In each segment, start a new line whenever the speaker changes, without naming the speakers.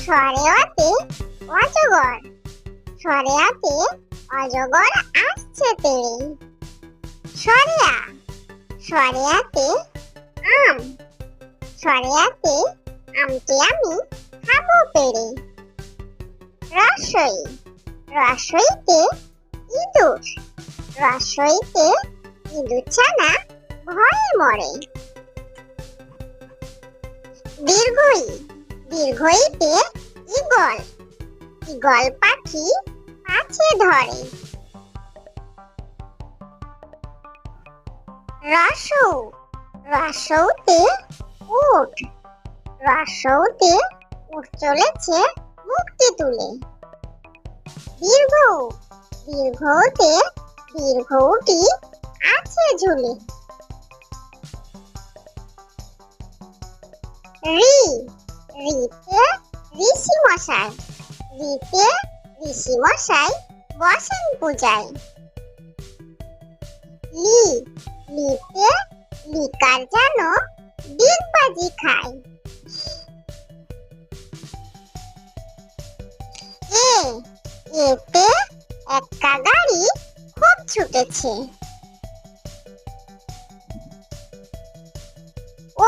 সরেয়াতে অজগর, সরেয়াতে অজগর আসছে তেড়ে। সরেয়া, সরেয়াতে আম, সরেয়াতে আমটি আমি খাবো পেড়ে। রসই, রসইতে ইঁদুর, রসইতে ইঁদুর ছানা ভয়ে মরে। দীর্ঘই, দীর্ঘইতে ঈগল, ঈগল পাখি পাছে ধরে। রসৌ, রসৌতে উট, রসৌতে উট চলেছে মুক্তি তুলে। দীর্ঘ, দীর্ঘতে দীর্ঘটি আছে ঝুলে। রি, রিতে ঋষি মশাই, রিতে ঋষি মশাই বসেন পূজায়। লি, লিতে লিকার যেন ডিগবাজি খায়। এ, এতে একটা গাড়ি খুব ছুটেছে।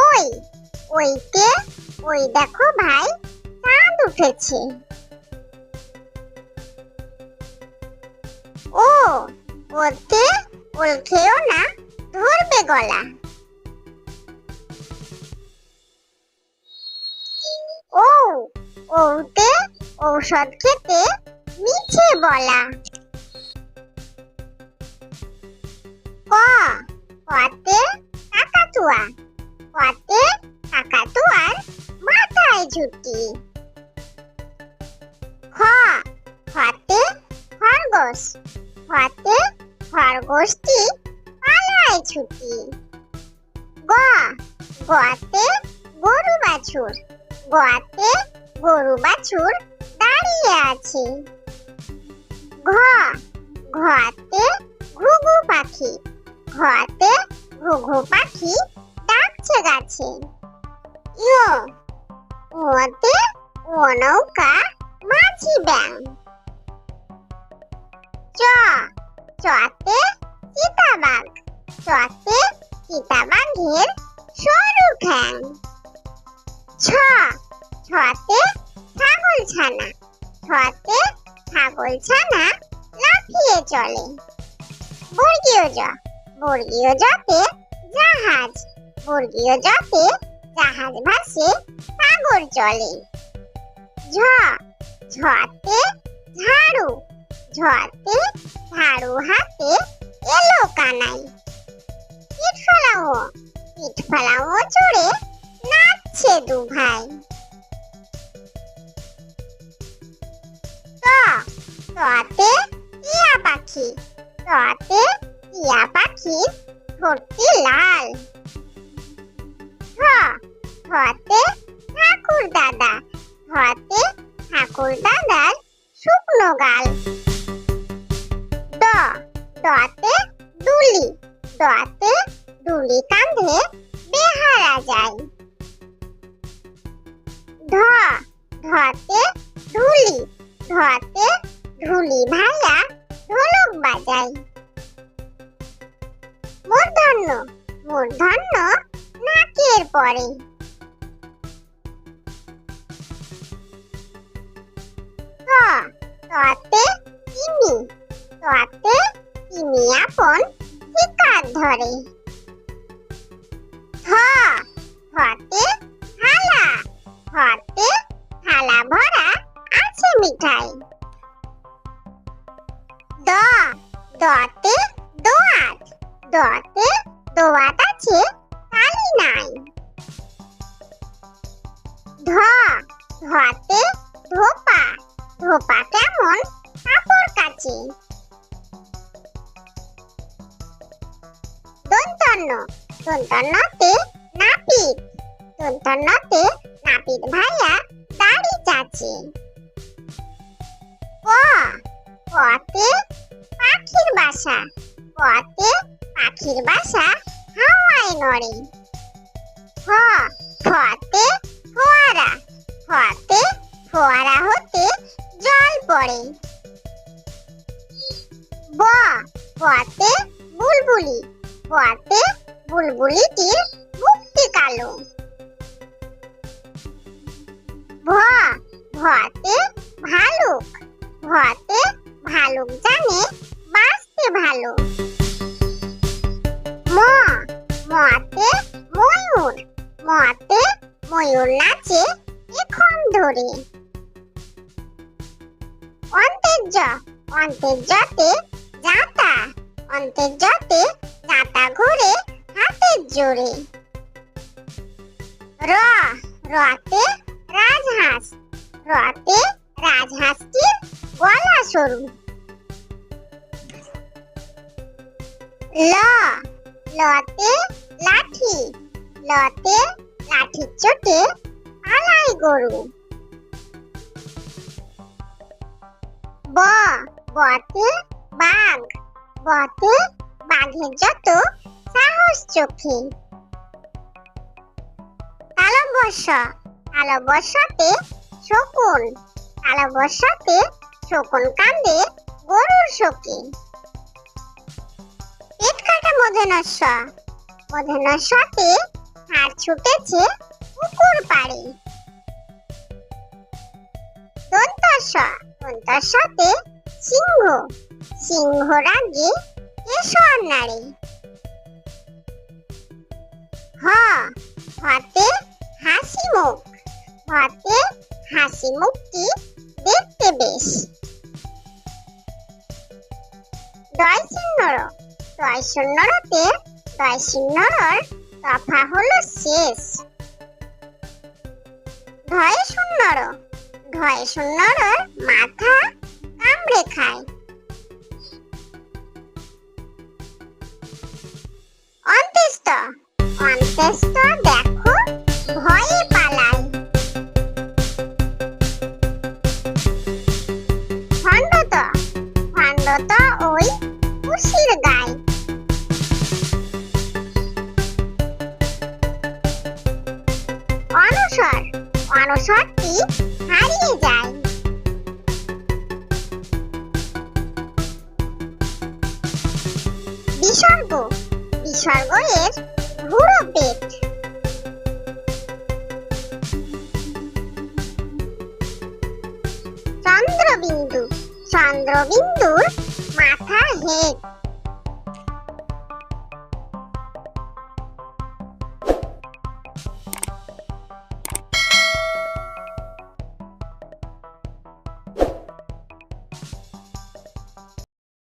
ওই, ওইতে ওই দেখো ভাই চাঁদ উঠেছে। ও, ওতে ওল খেও না ধরবে গলা। ও, ওতে ঔষধ খেতে মিছে বলা। ক, কতে কাকাতুয়া, কতে কাকাতুয়ার মাথায় ঝুঁটি। খ, খতে খরগোশ, খতে খরগোশটি পালায় ছুটি। গ, গতে গরু বাছুর, গতে গরু বাছুর দাঁড়িয়ে আছে। ঘ, ঘতে ঘুঘু পাখি, ঘতে ঘুঘু পাখি ডাকছে গাছে। ইয়, ওতে ও নৌকা মাঝি ব্যাং। চ, চতে চিতাবাঘ, চতে চিতাবাঘের সরু ঠ্যাং। ছ, ছতে ছাগল ছানা, ছতে ছাগল ছানা লাফিয়ে চলে। বর্গীয় জ, বর্গীয় জতে জাহাজ, বর্গীয় জতে জাহাজ ভাসে সাগর চলে। ঝ, ঝতে ঝাড়ু, ঝতে ঝাড়ু হাতে এলো কানাই। পিঠ ফেলাও, পিঠ ফেলাও চড়ে নাচছে দু ভাই। ত, ততে টিয়া পাখি, ততে টিয়া পাখির ঠোঁটটি লাল। ঠ, ঠতে ঠাকুর দাদা, ঠতে ঠাকুর দাদার শুকনো গাল। ড, ডতে দুলি, ডতে দুলি কাঁধে বেহারা যায়। ঢ, ঢতে ঢুলি, ঢতে ঢুলি ভাইয়া ঢোলক বাজায়। মূর্ধন্য, মূর্ধন্য নাকের পরে। ত, ততে তিমি, ততে তিমি আপন শিকার ধরে। থ, থতে থালা, থতে থালা ভরা আছে মিঠাই। দ, দতে দোয়াত, দতে দোয়াত আছে তালি নাই। ধ, ধতে ধোপা, ধোপা কেমন কাপড় কাচে। দন্তন্য, দন্তন্যতে নাপিত, দন্তন্যতে নাপিত ভাইয়া দাড়ি চাচে। ক, কতে পাখির বাসা, কতে পাখির বাসা হাওয়ায় নড়ে। খ, খতে ফোয়ারা, খতে ফোয়ারা হতে জল পড়ে। ব বতে বুলবুলি, বতে বুলবুলিটির মুখটি কালো। ভ ভতে ভালুক, ভতে ভালুক জানে বাঁচতে ভালো। ম মতে ময়ূর, মতে ময়ূর নাচে এখন ধরে। অন্তের জ অন্তের জতে জাঁতা, অন্তের জতে জাঁতা ঘুরে হাতের জোরে। র রতে রাজহাঁস, রতে রাজহাঁসটির গলা সরু। ল লতে লাঠি, লতে লাঠির চোটে পালায় গরু। ব বতে বাঘ, বতে বাঘের যত সাহস চোখে। তালব্য তালব্যতে শকুন, তালব্যতে শকুন কান্দে গরুর শোকে। পেট কাটা মূর্ধন্যতে হাড় ছুটেছে পুকুর পাড়ে। দন্তস্বতে সিংহ, সিংহ রাগে কেশর নাড়ে। হ হতে হাসি মুখ, হতে হাসি মুখটি দেখতে বেশ। দয় শূন্যরতে দয় শূন্যর তফা হলো শেষ। ধয় শূন্যর মাথা কামড়ে খায়। অন্ত্যেষ্ঠ দেখো ভয়ে পালায়। খণ্ডত ওই খুশির গায়। অনসরটি হারিয়ে যায়। বিসর্গ এর ভুরো পেট। চন্দ্রবিন্দুর মাথা হেট।